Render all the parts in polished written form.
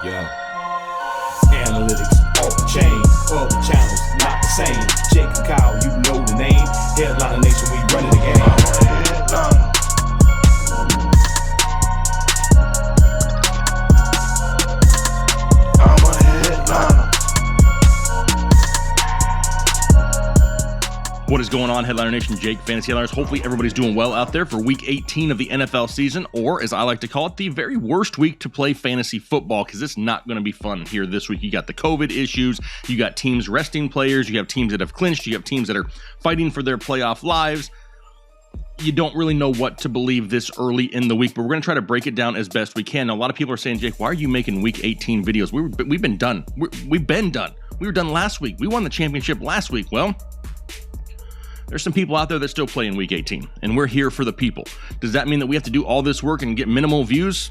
Yeah. Analytics off the chain, other channels not the same. Jake and Kyle, you know the name. Headliner Nation, we running the game. I'm a headliner. What is going on, Headliner Nation? Jake, Fantasy Headliners. Hopefully everybody's doing well out there for Week 18 of the NFL season, or as I like to call it, the very worst week to play fantasy football, because it's not going to be fun here this week. You got the COVID issues, you got teams resting players, you have teams that have clinched, you have teams that are fighting for their playoff lives. You don't really know what to believe this early in the week, but we're going to try to break it down as best we can. Now, a lot of people are saying, Jake, why are you making Week 18 videos? We've been done. We've been done. We were done last week. We won the championship last week. Well, there's some people out there that still play in Week 18, and we're here for the people. Does that mean that we have to do all this work and get minimal views?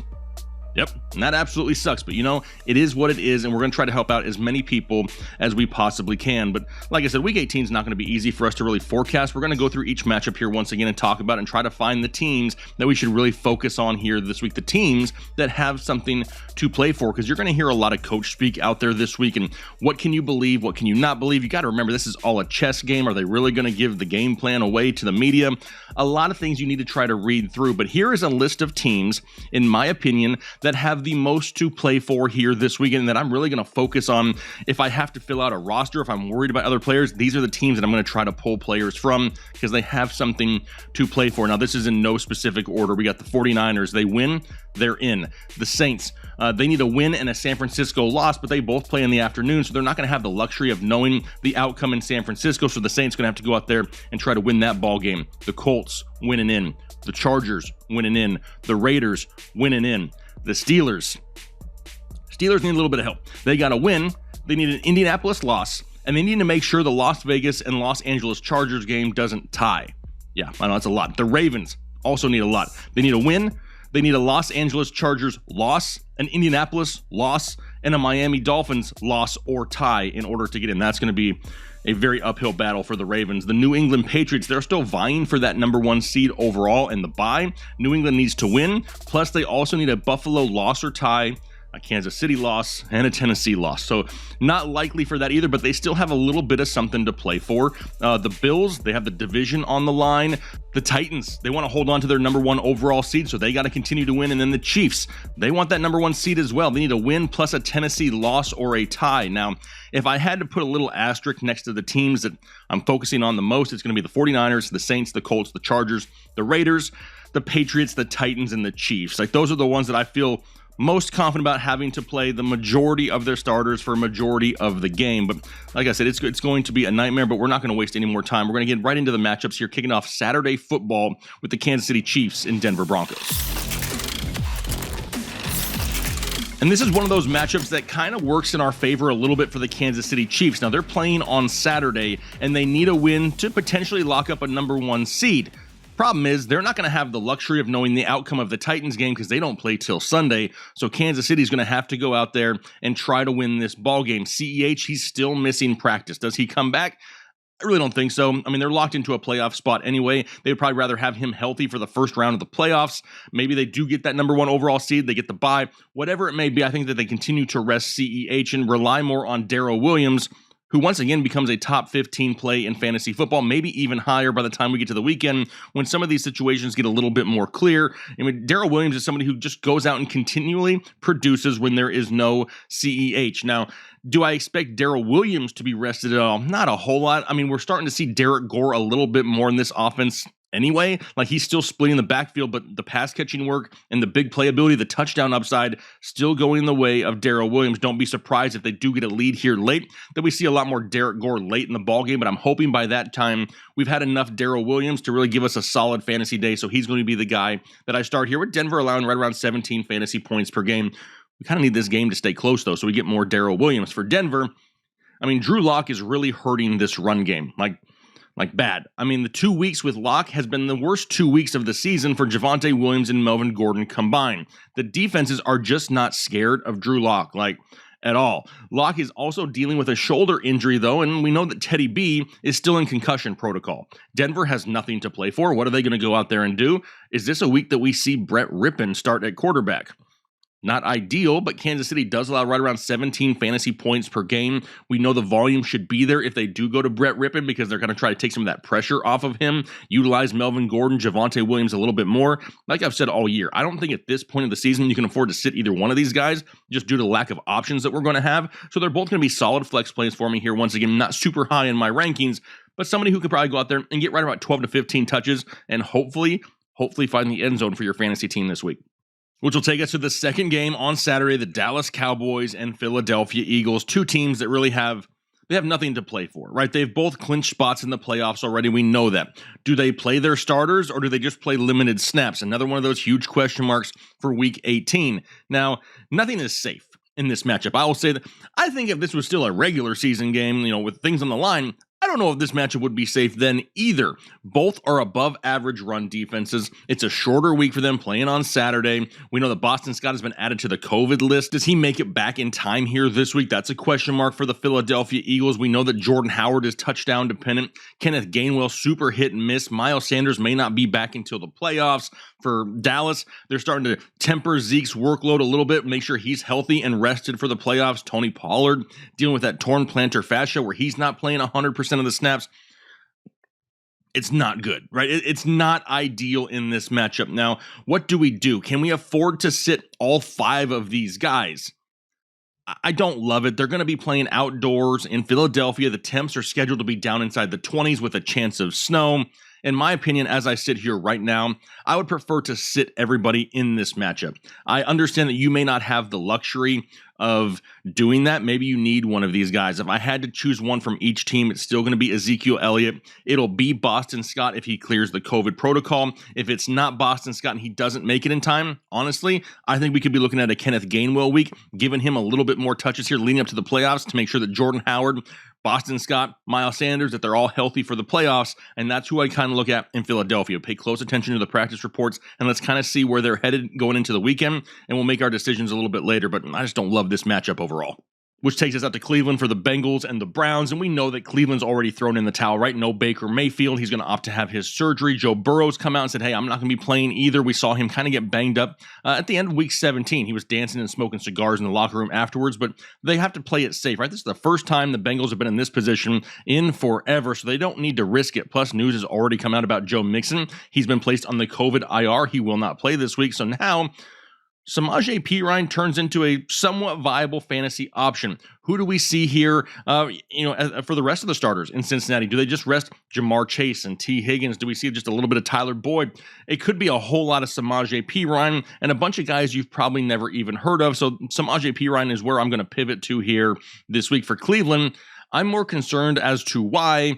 Yep, and that absolutely sucks, but you know, it is what it is, and we're going to try to help out as many people as we possibly can. But like I said, Week 18 is not going to be easy for us to really forecast. We're going to go through each matchup here once again and talk about it and try to find the teams that we should really focus on here this week, the teams that have something to play for, because you're going to hear a lot of coach speak out there this week, and what can you believe, what can you not believe? You got to remember, this is all a chess game. Are they really going to give the game plan away to the media? A lot of things you need to try to read through, but here is a list of teams, in my opinion, that have the most to play for here this weekend, and that I'm really going to focus on. If I have to fill out a roster, if I'm worried about other players, these are the teams that I'm going to try to pull players from, because they have something to play for. Now, this is in no specific order. We got the 49ers. They win, they're in. The Saints, they need a win and a San Francisco loss, but they both play in the afternoon, so they're not going to have the luxury of knowing the outcome in San Francisco, so the Saints going to have to go out there and try to win that ball game. The Colts winning in. The Chargers winning in. The Raiders winning in. The Steelers need a little bit of help. They got to win. They need an Indianapolis loss, and they need to make sure the Las Vegas and Los Angeles Chargers game doesn't tie. Yeah, I know that's a lot. The Ravens also need a lot. They need a win. They need a Los Angeles Chargers loss, an Indianapolis loss, and a Miami Dolphins loss or tie in order to get in. That's going to be a very uphill battle for the Ravens. The New England Patriots, they're still vying for that number one seed overall in the bye. New England needs to win. Plus, they also need a Buffalo loss or tie, a Kansas City loss, and a Tennessee loss. So not likely for that either, but they still have a little bit of something to play for. The Bills, they have the division on the line. The Titans, they want to hold on to their number one overall seed, so they got to continue to win. And then the Chiefs, they want that number one seed as well. They need a win plus a Tennessee loss or a tie. Now, if I had to put a little asterisk next to the teams that I'm focusing on the most, it's going to be the 49ers, the Saints, the Colts, the Chargers, the Raiders, the Patriots, the Titans, and the Chiefs. Like, those are the ones that I feel most confident about having to play the majority of their starters for a majority of the game. But like I said, it's going to be a nightmare, but we're not going to waste any more time. We're going to get right into the matchups here, kicking off Saturday football with the Kansas City Chiefs and Denver Broncos. And this is one of those matchups that kind of works in our favor a little bit for the Kansas City Chiefs. Now, they're playing on Saturday, and they need a win to potentially lock up a number one seed. Problem is, they're not going to have the luxury of knowing the outcome of the Titans game because they don't play till Sunday. So Kansas City is going to have to go out there and try to win this ball game. CEH, he's still missing practice. Does he come back? I really don't think so. I mean, they're locked into a playoff spot anyway. They would probably rather have him healthy for the first round of the playoffs. Maybe they do get that number one overall seed. They get the bye. Whatever it may be, I think that they continue to rest CEH and rely more on Darrell Williams, who once again becomes a top 15 play in fantasy football, maybe even higher by the time we get to the weekend when some of these situations get a little bit more clear. I mean, Darrell Williams is somebody who just goes out and continually produces when there is no CEH. Now, do I expect Darrell Williams to be rested at all? Not a whole lot. I mean, we're starting to see Derek Gore a little bit more in this offense anyway. Like, he's still splitting the backfield, but the pass catching work and the big playability, the touchdown upside, still going in the way of Darrell Williams. Don't be surprised if they do get a lead here late, that we see a lot more Derek Gore late in the ball game, but I'm hoping by that time we've had enough Darrell Williams to really give us a solid fantasy day, so he's going to be the guy that I start here with Denver allowing right around 17 fantasy points per game. We kind of need this game to stay close, though, so we get more Darrell Williams. For Denver, I mean, Drew Lock is really hurting this run game. Like bad. I mean, the 2 weeks with Locke has been the worst 2 weeks of the season for Javonte Williams and Melvin Gordon combined. The defenses are just not scared of Drew Lock, at all. Locke is also dealing with a shoulder injury, though, and we know that Teddy B is still in concussion protocol. Denver has nothing to play for. What are they going to go out there and do? Is this a week that we see Brett Rippon start at quarterback? Not ideal, but Kansas City does allow right around 17 fantasy points per game. We know the volume should be there if they do go to Brett Rypien because they're going to try to take some of that pressure off of him, utilize Melvin Gordon, Javonte Williams a little bit more. Like I've said all year, I don't think at this point of the season you can afford to sit either one of these guys just due to lack of options that we're going to have. So they're both going to be solid flex plays for me here. Once again, not super high in my rankings, but somebody who could probably go out there and get right about 12 to 15 touches and hopefully find the end zone for your fantasy team this week. Which will take us to the second game on Saturday, the Dallas Cowboys and Philadelphia Eagles, two teams that really have nothing to play for, right? They've both clinched spots in the playoffs already. We know that. Do they play their starters or do they just play limited snaps? Another one of those huge question marks for week 18. Now, nothing is safe in this matchup. I will say that I think if this was still a regular season game, with things on the line, I don't know if this matchup would be safe then either. Both are above average run defenses. It's a shorter week for them playing on Saturday. We know that Boston Scott has been added to the COVID list. Does he make it back in time here this week? That's a question mark for the Philadelphia Eagles. We know that Jordan Howard is touchdown dependent. Kenneth Gainwell, super hit and miss. Miles Sanders may not be back until the playoffs. For Dallas, they're starting to temper Zeke's workload a little bit, make sure he's healthy and rested for the playoffs. Tony Pollard dealing with that torn plantar fascia where he's not playing 100% of the snaps. It's not good, right? It's not ideal in this matchup. Now, what do we do? Can we afford to sit all five of these guys? I don't love it. They're going to be playing outdoors in Philadelphia. The temps are scheduled to be down inside the 20s with a chance of snow. In my opinion, as I sit here right now, I would prefer to sit everybody in this matchup. I understand that you may not have the luxury of doing that. Maybe you need one of these guys. If I had to choose one from each team, it's still going to be Ezekiel Elliott. It'll be Boston Scott if he clears the COVID protocol. If it's not Boston Scott and he doesn't make it in time, honestly, I think we could be looking at a Kenneth Gainwell week, giving him a little bit more touches here leading up to the playoffs to make sure that Jordan Howard, Boston Scott, Miles Sanders, that they're all healthy for the playoffs, and that's who I kind of look at in Philadelphia. Pay close attention to the practice reports, and let's kind of see where they're headed going into the weekend, and we'll make our decisions a little bit later, but I just don't love this matchup overall. Which takes us out to Cleveland for the Bengals and the Browns, and we know that Cleveland's already thrown in the towel, right? No Baker Mayfield. He's going to opt to have his surgery. Joe Burrow's come out and said, hey, I'm not going to be playing either. We saw him kind of get banged up at the end of week 17. He was dancing and smoking cigars in the locker room afterwards, but they have to play it safe, right? This is the first time the Bengals have been in this position in forever, so they don't need to risk it. Plus, news has already come out about Joe Mixon. He's been placed on the COVID IR. He will not play this week, so now Samaje Perine turns into a somewhat viable fantasy option. Who do we see here, for the rest of the starters in Cincinnati? Do they just rest Jamar Chase and T. Higgins? Do we see just a little bit of Tyler Boyd? It could be a whole lot of Samaje Perine and a bunch of guys you've probably never even heard of. So Samaje Perine is where I'm going to pivot to here this week for Cleveland. I'm more concerned as to why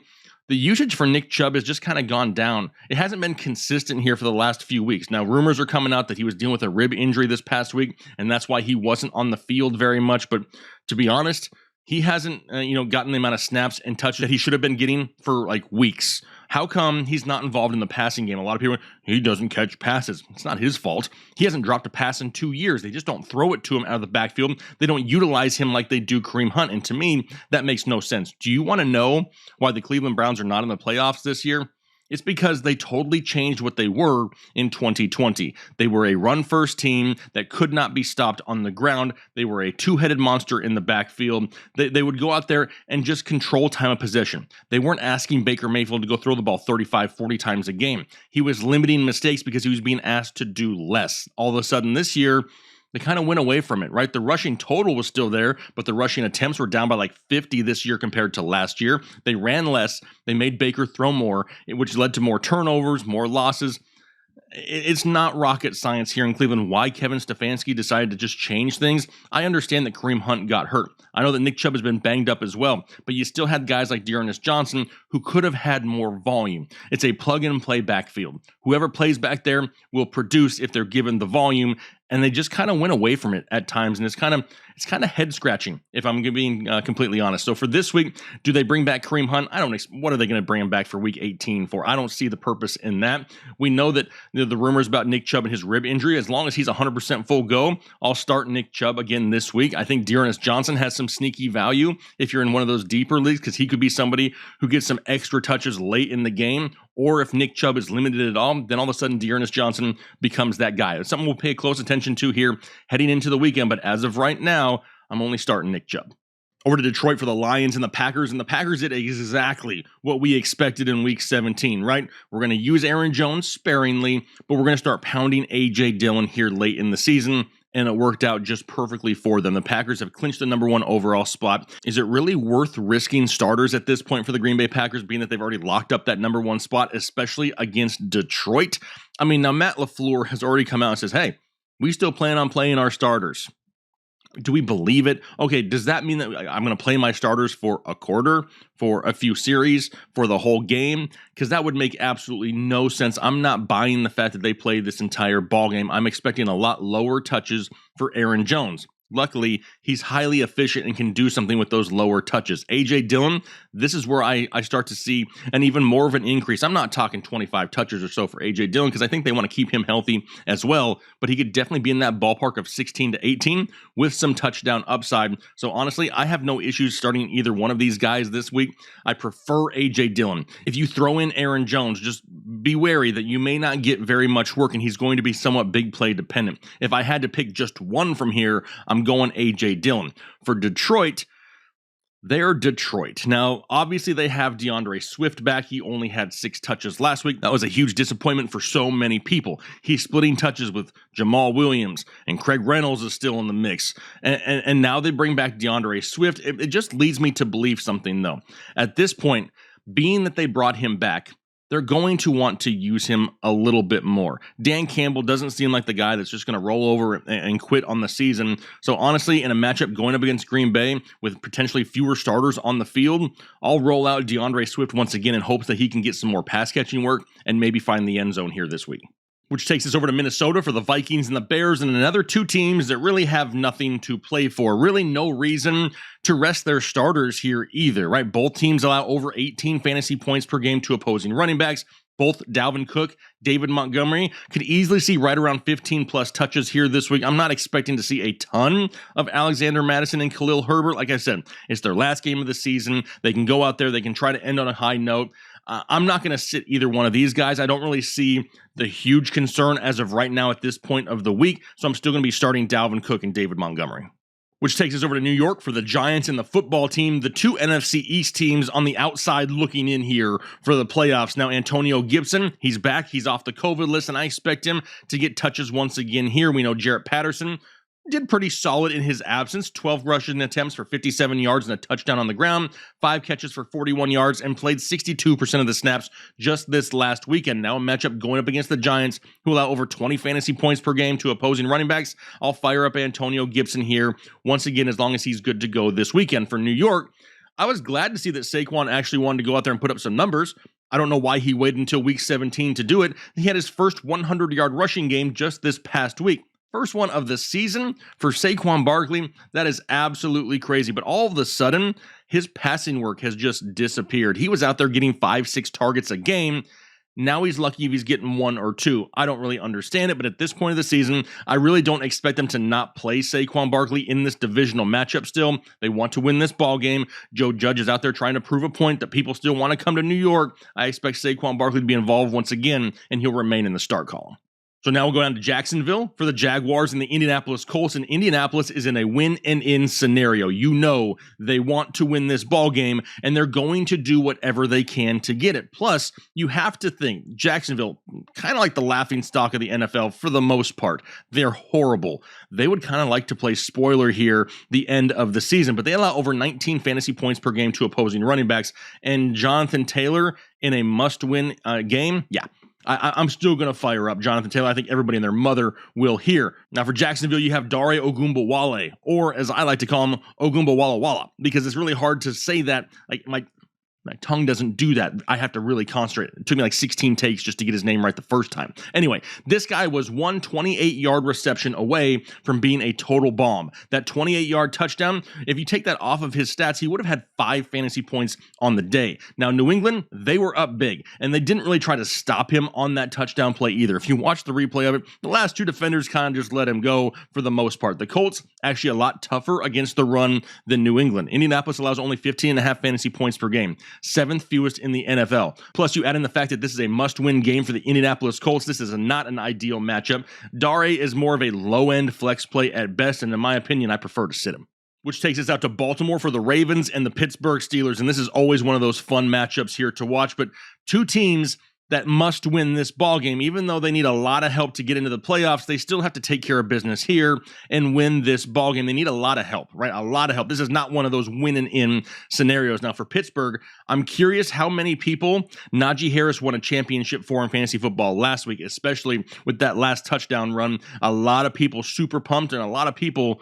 the usage for Nick Chubb has just kind of gone down. It hasn't been consistent here for the last few weeks. Now, rumors are coming out that he was dealing with a rib injury this past week, and that's why he wasn't on the field very much. But to be honest, he hasn't, gotten the amount of snaps and touches that he should have been getting for like weeks. How come he's not involved in the passing game? A lot of people, he doesn't catch passes. It's not his fault. He hasn't dropped a pass in 2 years. They just don't throw it to him out of the backfield. They don't utilize him like they do Kareem Hunt. And to me, that makes no sense. Do you want to know why the Cleveland Browns are not in the playoffs this year? It's because they totally changed what they were in 2020. They were a run-first team that could not be stopped on the ground. They were a two-headed monster in the backfield. They would go out there and just control time of possession. They weren't asking Baker Mayfield to go throw the ball 35, 40 times a game. He was limiting mistakes because he was being asked to do less. All of a sudden this year, they kind of went away from it, right? The rushing total was still there, but the rushing attempts were down by like 50 this year compared to last year. They ran less. They made Baker throw more, which led to more turnovers, more losses. It's not rocket science here in Cleveland why Kevin Stefanski decided to just change things. I understand that Kareem Hunt got hurt. I know that Nick Chubb has been banged up as well, but you still had guys like Dearness Johnson who could have had more volume. It's a plug-and-play backfield. Whoever plays back there will produce if they're given the volume, and they just kind of went away from it at times, and it's kind of head-scratching, if I'm being completely honest. So for this week, do they bring back Kareem Hunt? What are they going to bring him back for week 18 for? I don't see the purpose in that. We know that the rumors about Nick Chubb and his rib injury, as long as he's 100% full go, I'll start Nick Chubb again this week. I think Dearness Johnson has some sneaky value if you're in one of those deeper leagues, because he could be somebody who gets some extra touches late in the game, or if Nick Chubb is limited at all, then all of a sudden Dearness Johnson becomes that guy. It's something we'll pay close attention to here heading into the weekend, but as of right now, I'm only starting Nick Chubb. Over to Detroit for the Lions and the Packers did exactly what we expected in Week 17, right? We're going to use Aaron Jones sparingly, but we're going to start pounding A.J. Dillon here late in the season, and it worked out just perfectly for them. The Packers have clinched the number 1 overall spot. Is it really worth risking starters at this point for the Green Bay Packers, being that they've already locked up that number 1 spot, especially against Detroit? I mean, now Matt LaFleur has already come out and says, hey, we still plan on playing our starters. Do we believe it? Okay, does that mean that I'm going to play my starters for a quarter, for a few series, for the whole game? Because that would make absolutely no sense. I'm not buying the fact that they played this entire ball game. I'm expecting a lot lower touches for Aaron Jones. Luckily, he's highly efficient and can do something with those lower touches. A.J. Dillon, this is where I start to see an even more of an increase. I'm not talking 25 touches or so for A.J. Dillon because I think they want to keep him healthy as well, but he could definitely be in that ballpark of 16 to 18 with some touchdown upside. So honestly, I have no issues starting either one of these guys this week. I prefer A.J. Dillon. If you throw in Aaron Jones, just be wary that you may not get very much work, and he's going to be somewhat big play dependent. If I had to pick just one from here, I'm going A.J. Dillon. For Detroit, they're Detroit. Now, obviously, they have DeAndre Swift back. He only had 6 touches last week. That was a huge disappointment for so many people. He's splitting touches with Jamal Williams, and Craig Reynolds is still in the mix. And now they bring back DeAndre Swift. It just leads me to believe something, though. At this point, being that they brought him back, they're going to want to use him a little bit more. Dan Campbell doesn't seem like the guy that's just going to roll over and quit on the season. So honestly, in a matchup going up against Green Bay with potentially fewer starters on the field, I'll roll out DeAndre Swift once again in hopes that he can get some more pass catching work and maybe find the end zone here this week. Which takes us over to Minnesota for the Vikings and the Bears, and another 2 teams that really have nothing to play for. Really no reason to rest their starters here either, right? Both teams allow over 18 fantasy points per game to opposing running backs. Both Dalvin Cook, David Montgomery could easily see right around 15 plus touches here this week. I'm not expecting to see a ton of Alexander Mattison and Khalil Herbert. Like I said, it's their last game of the season. They can go out there. They can try to end on a high note. I'm not going to sit either one of these guys. I don't really see the huge concern as of right now at this point of the week. So I'm still going to be starting Dalvin Cook and David Montgomery. Which takes us over to New York for the Giants and the football team, the 2 NFC East teams on the outside looking in here for the playoffs. Now, Antonio Gibson, he's back. He's off the COVID list, and I expect him to get touches once again here. We know Jarrett Patterson did pretty solid in his absence. 12 rushing attempts for 57 yards and a touchdown on the ground, 5 catches for 41 yards, and played 62% of the snaps just this last weekend. Now a matchup going up against the Giants, who allow over 20 fantasy points per game to opposing running backs. I'll fire up Antonio Gibson here once again, as long as he's good to go this weekend. For New York, I was glad to see that Saquon actually wanted to go out there and put up some numbers. I don't know why he waited until week 17 to do it. He had his first 100-yard rushing game just this past week. First one of the season for Saquon Barkley. That is absolutely crazy. But all of a sudden, his passing work has just disappeared. He was out there getting 5-6 targets a game. Now he's lucky if he's getting 1 or 2. I don't really understand it, but at this point of the season, I really don't expect them to not play Saquon Barkley in this divisional matchup still. They want to win this ball game. Joe Judge is out there trying to prove a point that people still want to come to New York. I expect Saquon Barkley to be involved once again, and he'll remain in the start column. So now we'll go down to Jacksonville for the Jaguars and the Indianapolis Colts. And Indianapolis is in a win-and-in scenario. You know they want to win this ball game, and they're going to do whatever they can to get it. Plus, you have to think Jacksonville, kind of like the laughingstock of the NFL for the most part. They're horrible. They would kind of like to play spoiler here the end of the season, but they allow over 19 fantasy points per game to opposing running backs. And Jonathan Taylor in a must-win game, yeah. I'm still going to fire up Jonathan Taylor. I think everybody and their mother will here. Now for Jacksonville, you have Dare Ogunbowale, or as I like to call him, Ogunbowale Walla, because it's really hard to say that. Like my tongue doesn't do that. I have to really concentrate. It took me like 16 takes just to get his name right the first time. Anyway, this guy was one 28-yard reception away from being a total bomb. That 28-yard touchdown, if you take that off of his stats, he would have had 5 fantasy points on the day. Now, New England, they were up big, and they didn't really try to stop him on that touchdown play either. If you watch the replay of it, the last 2 defenders kind of just let him go for the most part. The Colts, actually a lot tougher against the run than New England. Indianapolis allows only 15.5 fantasy points per game. 7th fewest in the NFL. Plus, you add in the fact that this is a must-win game for the Indianapolis Colts. This is not an ideal matchup. Dare is more of a low-end flex play at best, and in my opinion, I prefer to sit him. Which takes us out to Baltimore for the Ravens and the Pittsburgh Steelers, and this is always one of those fun matchups here to watch, but two teams that must win this ball game. Even though they need a lot of help to get into the playoffs, they still have to take care of business here and win this ball game. They need a lot of help, right? A lot of help. This is not one of those winning in scenarios. Now for Pittsburgh, I'm curious how many people Najee Harris won a championship for in fantasy football last week, especially with that last touchdown run. A lot of people super pumped and a lot of people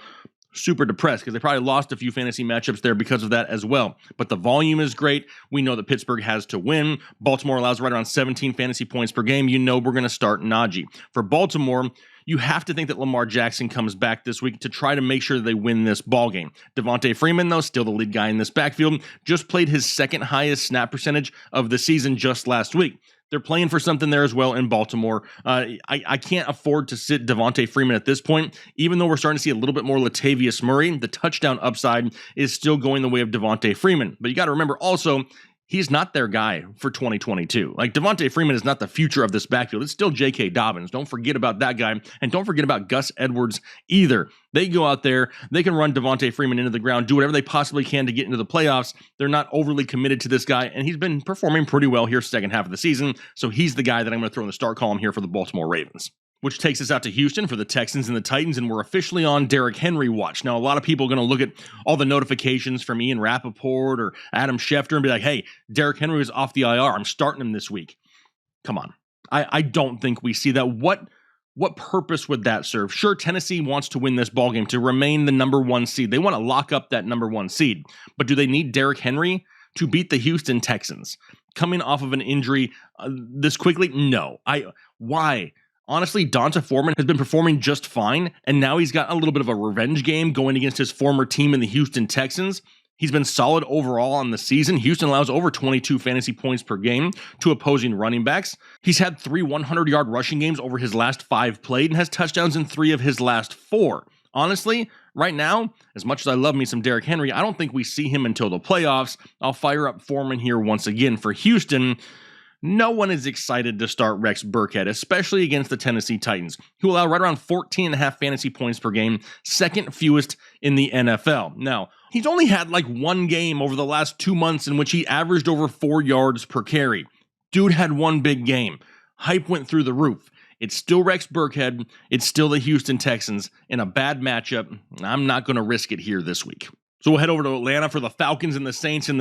super depressed because they probably lost a few fantasy matchups there because of that as well. But the volume is great. We know that Pittsburgh has to win. Baltimore allows right around 17 fantasy points per game. You know we're going to start Najee. For Baltimore, you have to think that Lamar Jackson comes back this week to try to make sure they win this ball game. Devontae Freeman, though, still the lead guy in this backfield, just played his second highest snap percentage of the season just last week. They're playing for something there as well in Baltimore. I can't afford to sit Devontae Freeman at this point. Even though we're starting to see a little bit more Latavius Murray, the touchdown upside is still going the way of Devontae Freeman. But you got to remember also, he's not their guy for 2022. Like, Devontae Freeman is not the future of this backfield. It's still J.K. Dobbins. Don't forget about that guy. And don't forget about Gus Edwards either. They go out there, they can run Devontae Freeman into the ground, do whatever they possibly can to get into the playoffs. They're not overly committed to this guy, and he's been performing pretty well here second half of the season. So he's the guy that I'm going to throw in the start column here for the Baltimore Ravens. Which takes us out to Houston for the Texans and the Titans, and we're officially on Derrick Henry watch. Now, a lot of people are going to look at all the notifications from Ian Rappaport or Adam Schefter and be like, hey, Derrick Henry is off the IR. I'm starting him this week. Come on. I don't think we see that. What purpose would that serve? Sure, Tennessee wants to win this ballgame to remain the number 1 seed. They want to lock up that number 1 seed. But do they need Derrick Henry to beat the Houston Texans? Coming off of an injury this quickly? No. Why? Honestly, Donta Foreman has been performing just fine, and now he's got a little bit of a revenge game going against his former team in the Houston Texans. He's been solid overall on the season. Houston allows over 22 fantasy points per game to opposing running backs. He's had 3 100-yard rushing games over his last 5 played and has touchdowns in 3 of his last 4. Honestly, right now, as much as I love me some Derrick Henry, I don't think we see him until the playoffs. I'll fire up Foreman here once again for Houston. No one is excited to start Rex Burkhead, especially against the Tennessee Titans, who allow right around 14.5 fantasy points per game, second fewest in the NFL. Now, he's only had like 1 game over the last 2 months in which he averaged over 4 yards per carry. Dude had 1 big game. Hype went through the roof. It's still Rex Burkhead. It's still the Houston Texans in a bad matchup. I'm not going to risk it here this week. So we'll head over to Atlanta for the Falcons and the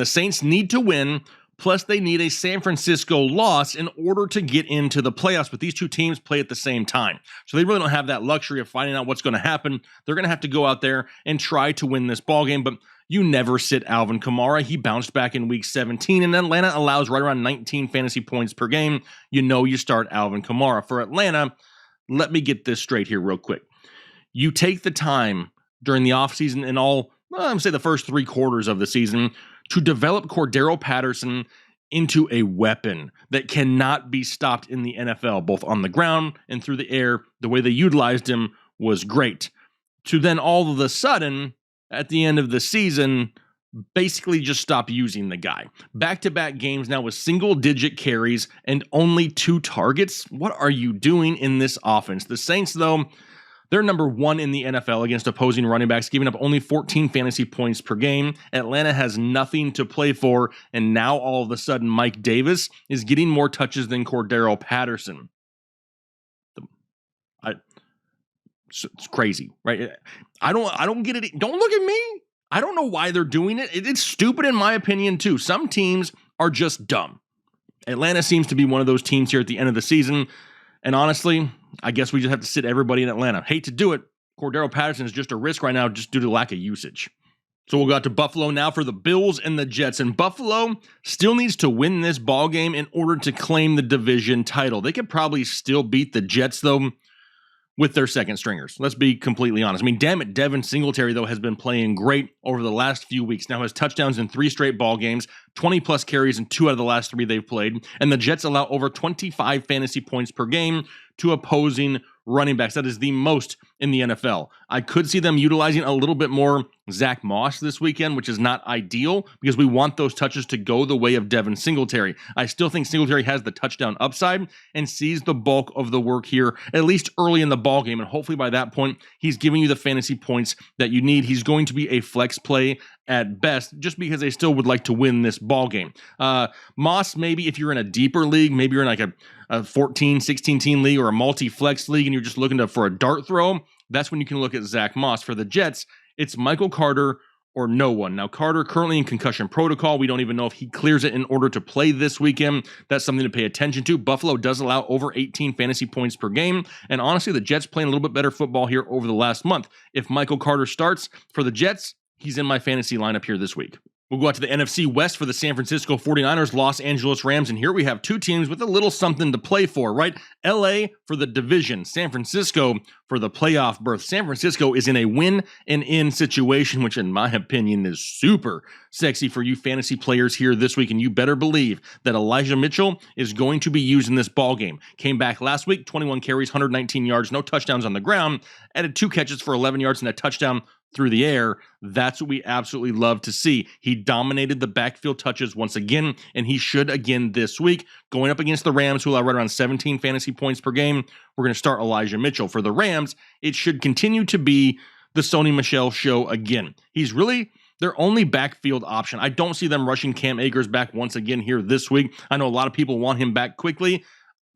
Saints need to win. Plus, they need a San Francisco loss in order to get into the playoffs. But these two teams play at the same time. So they really don't have that luxury of finding out what's going to happen. They're going to have to go out there and try to win this ballgame. But you never sit Alvin Kamara. He bounced back in week 17, and Atlanta allows right around 19 fantasy points per game. You know you start Alvin Kamara. For Atlanta, let me get this straight here real quick. You take the time during the offseason and I'm going to say the first 3 quarters of the season to develop Cordero Patterson into a weapon that cannot be stopped in the NFL, both on the ground and through the air. The way they utilized him was great. To then all of a sudden, at the end of the season, basically just stop using the guy. Back-to-back games now with single-digit carries and only 2 targets. What are you doing in this offense? The Saints, though, they're number 1 in the NFL against opposing running backs, giving up only 14 fantasy points per game. Atlanta has nothing to play for, and now all of a sudden Mike Davis is getting more touches than Cordero Patterson. It's crazy, right? I don't get it. Don't look at me. I don't know why they're doing it. It's stupid in my opinion too. Some teams are just dumb. Atlanta seems to be one of those teams here at the end of the season. And honestly, I guess we just have to sit everybody in Atlanta. Hate to do it. Cordero Patterson is just a risk right now just due to lack of usage. So we'll go out to Buffalo now for the Bills and the Jets. And Buffalo still needs to win this ball game in order to claim the division title. They could probably still beat the Jets, though, with their second stringers. Let's be completely honest. I mean, damn it, Devin Singletary, though, has been playing great over the last few weeks. Now has touchdowns in 3 straight ball games, 20-plus carries in 2 out of the last 3 they've played. And the Jets allow over 25 fantasy points per game to opposing running backs. That is the most in the NFL. I could see them utilizing a little bit more Zach Moss this weekend, which is not ideal because we want those touches to go the way of Devin Singletary. I still think Singletary has the touchdown upside and sees the bulk of the work here, at least early in the ball game. And hopefully by that point, he's giving you the fantasy points that you need. He's going to be a flex play at best, just because they still would like to win this ball game. Moss, maybe if you're in a deeper league, maybe you're in like a 14, 16 team league or a multi-flex league and you're just looking for a dart throw, that's when you can look at Zach Moss. For the Jets, it's Michael Carter or no one. Now, Carter currently in concussion protocol. We don't even know if he clears it in order to play this weekend. That's something to pay attention to. Buffalo does allow over 18 fantasy points per game. And honestly, the Jets playing a little bit better football here over the last month. If Michael Carter starts for the Jets, he's in my fantasy lineup here this week. We'll go out to the NFC West for the San Francisco 49ers, Los Angeles Rams, and here we have two teams with a little something to play for, right? LA for the division, San Francisco for the playoff berth. San Francisco is in a win-and-in situation, which in my opinion is super sexy for you fantasy players here this week, and you better believe that Elijah Mitchell is going to be used in this ball game. Came back last week, 21 carries, 119 yards, no touchdowns on the ground, added 2 catches for 11 yards and a touchdown through the air. That's what we absolutely love to see. He dominated the backfield touches once again, and he should again this week. Going up against the Rams, who allow right around 17 fantasy points per game, we're going to start Elijah Mitchell. For the Rams, it should continue to be the Sony Michel show again. He's really their only backfield option. I don't see them rushing Cam Akers back once again here this week. I know a lot of people want him back quickly.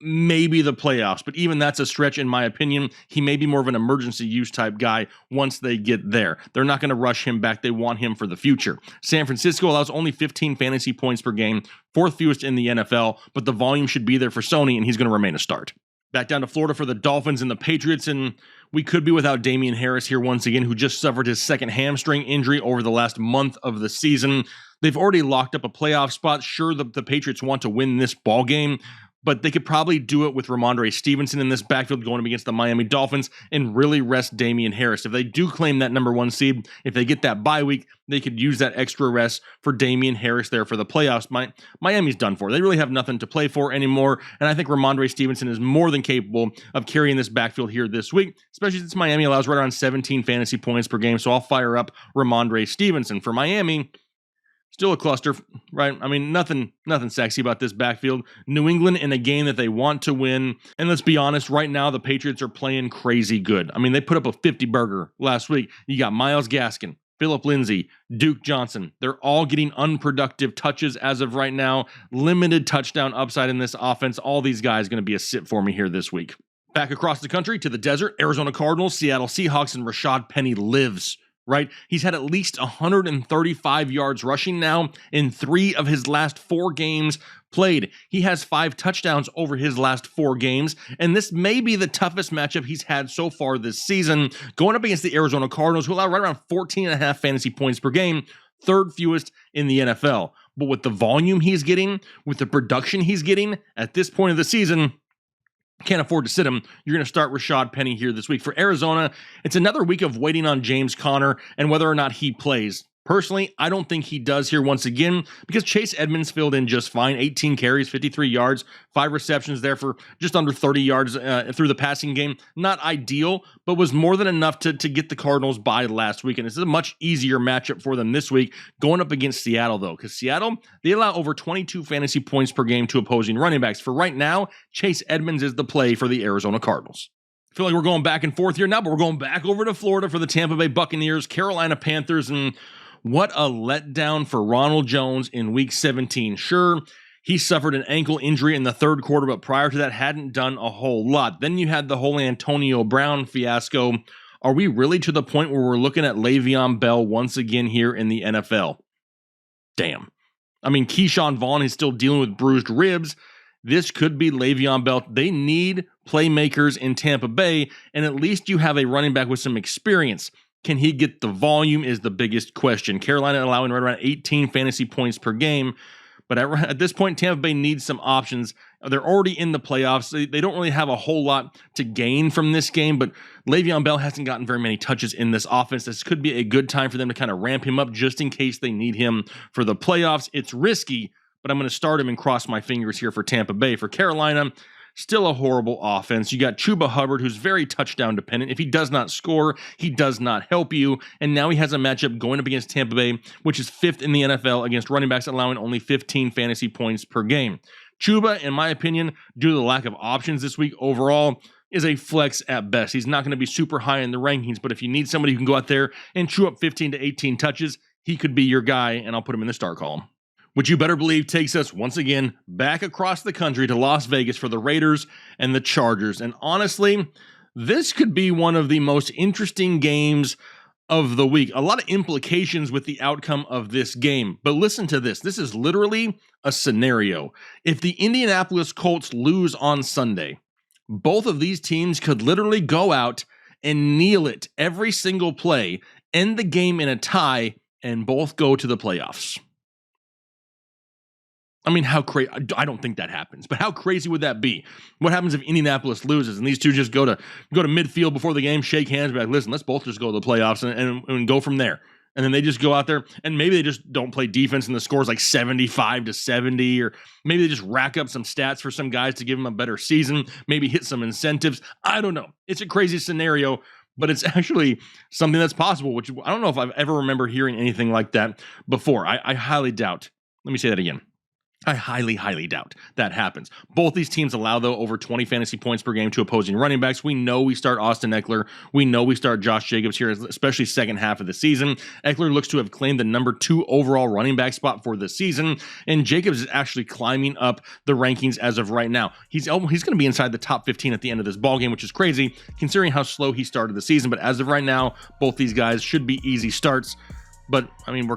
Maybe the playoffs, but even that's a stretch in my opinion. He may be more of an emergency use type guy once they get there. They're not going to rush him back. They want him for the future. San Francisco allows only 15 fantasy points per game, 4th fewest in the NFL, but the volume should be there for Sony, and he's going to remain a start. Back down to Florida for the Dolphins and the Patriots, and we could be without Damian Harris here once again, who just suffered his second hamstring injury over the last month of the season. They've already locked up a playoff spot. Sure, the Patriots want to win this ball game, but they could probably do it with Ramondre Stevenson in this backfield going up against the Miami Dolphins and really rest Damian Harris. If they do claim that number 1 seed, if they get that bye week, they could use that extra rest for Damian Harris there for the playoffs. Miami's done for. They really have nothing to play for anymore, and I think Ramondre Stevenson is more than capable of carrying this backfield here this week, especially since Miami allows right around 17 fantasy points per game, so I'll fire up Ramondre Stevenson. For Miami, still a cluster, right? I mean, nothing sexy about this backfield. New England in a game that they want to win. And let's be honest, right now the Patriots are playing crazy good. I mean, they put up a 50-burger last week. You got Myles Gaskin, Phillip Lindsay, Duke Johnson. They're all getting unproductive touches as of right now. Limited touchdown upside in this offense. All these guys going to be a sit for me here this week. Back across the country to the desert, Arizona Cardinals, Seattle Seahawks, and Rashad Penny lives. Right? He's had at least 135 yards rushing now in 3 of his last 4 games played. He has 5 touchdowns over his last 4 games, and this may be the toughest matchup he's had so far this season, going up against the Arizona Cardinals, who allow right around 14.5 fantasy points per game, 3rd fewest in the NFL. But with the volume he's getting, with the production he's getting at this point of the season, can't afford to sit him. You're going to start Rashad Penny here this week. For Arizona, it's another week of waiting on James Conner and whether or not he plays. Personally, I don't think he does here once again because Chase Edmonds filled in just fine. 18 carries, 53 yards, 5 receptions there for just under 30 yards through the passing game. Not ideal, but was more than enough to get the Cardinals by last week. And this is a much easier matchup for them this week going up against Seattle, though, because Seattle, they allow over 22 fantasy points per game to opposing running backs. For right now, Chase Edmonds is the play for the Arizona Cardinals. I feel like we're going back and forth here now, but we're going back over to Florida for the Tampa Bay Buccaneers, Carolina Panthers, and what a letdown for Ronald Jones in Week 17. Sure, he suffered an ankle injury in the 3rd quarter, but prior to that hadn't done a whole lot. Then you had the whole Antonio Brown fiasco. Are we really to the point where we're looking at Le'Veon Bell once again here in the NFL? Damn. I mean, Keyshawn Vaughn is still dealing with bruised ribs. This could be Le'Veon Bell. They need playmakers in Tampa Bay, and at least you have a running back with some experience. Can he get the volume is the biggest question. Carolina allowing right around 18 fantasy points per game. But at this point, Tampa Bay needs some options. They're already in the playoffs. They don't really have a whole lot to gain from this game, but Le'Veon Bell hasn't gotten very many touches in this offense. This could be a good time for them to kind of ramp him up just in case they need him for the playoffs. It's risky, but I'm going to start him and cross my fingers here for Tampa Bay. For Carolina, still a horrible offense. You got Chuba Hubbard, who's very touchdown dependent. If he does not score, he does not help you. And now he has a matchup going up against Tampa Bay, which is 5th in the NFL against running backs, allowing only 15 fantasy points per game. Chuba, in my opinion, due to the lack of options this week overall, is a flex at best. He's not going to be super high in the rankings, but if you need somebody who can go out there and chew up 15 to 18 touches, he could be your guy, and I'll put him in the start column. Which you better believe takes us, once again, back across the country to Las Vegas for the Raiders and the Chargers. And honestly, this could be one of the most interesting games of the week. A lot of implications with the outcome of this game. But listen to this. This is literally a scenario. If the Indianapolis Colts lose on Sunday, both of these teams could literally go out and kneel it every single play, end the game in a tie, and both go to the playoffs. I mean, how crazy? I don't think that happens, but how crazy would that be? What happens if Indianapolis loses and these two just go to midfield before the game, shake hands, be like, listen, let's both just go to the playoffs and go from there. And then they just go out there and maybe they just don't play defense and the score's like 75-70, or maybe they just rack up some stats for some guys to give them a better season, maybe hit some incentives. I don't know. It's a crazy scenario, but it's actually something that's possible, which I don't know if I've ever remember hearing anything like that before. I highly doubt. Let me say that again. I highly, highly doubt that happens. Both these teams allow, though, over 20 fantasy points per game to opposing running backs. We know we start Austin Eckler. We know we start Josh Jacobs here, especially second half of the season. Eckler looks to have claimed the number 2 overall running back spot for the season, and Jacobs is actually climbing up the rankings as of right now. He's going to be inside the top 15 at the end of this ballgame, which is crazy considering how slow he started the season. But as of right now, both these guys should be easy starts. But, I mean, we're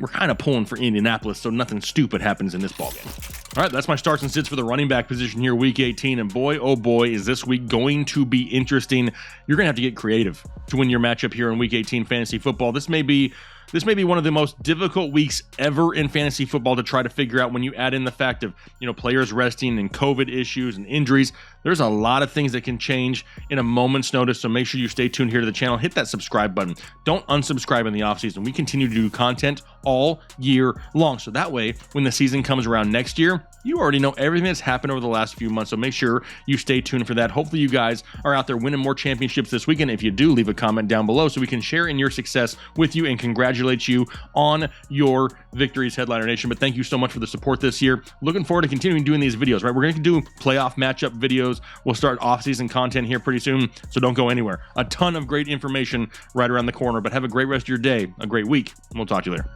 kind of pulling for Indianapolis, so nothing stupid happens in this ballgame. All right, that's my starts and sits for the running back position here, Week 18. And boy, oh boy, is this week going to be interesting. You're going to have to get creative to win your matchup here in Week 18 fantasy football. This may be one of the most difficult weeks ever in fantasy football to try to figure out when you add in the fact of, players resting and COVID issues and injuries. There's a lot of things that can change in a moment's notice, so make sure you stay tuned here to the channel. Hit that subscribe button. Don't unsubscribe in the offseason. We continue to do content all year long, so that way, when the season comes around next year, you already know everything that's happened over the last few months, so make sure you stay tuned for that. Hopefully you guys are out there winning more championships this weekend. If you do, leave a comment down below so we can share in your success with you and congratulate you on your victories, Headliner Nation. But thank you so much for the support this year. Looking forward to continuing doing these videos, right? We're going to do playoff matchup videos. We'll start off-season content here pretty soon, so don't go anywhere. A ton of great information right around the corner, but have a great rest of your day, a great week, and we'll talk to you later.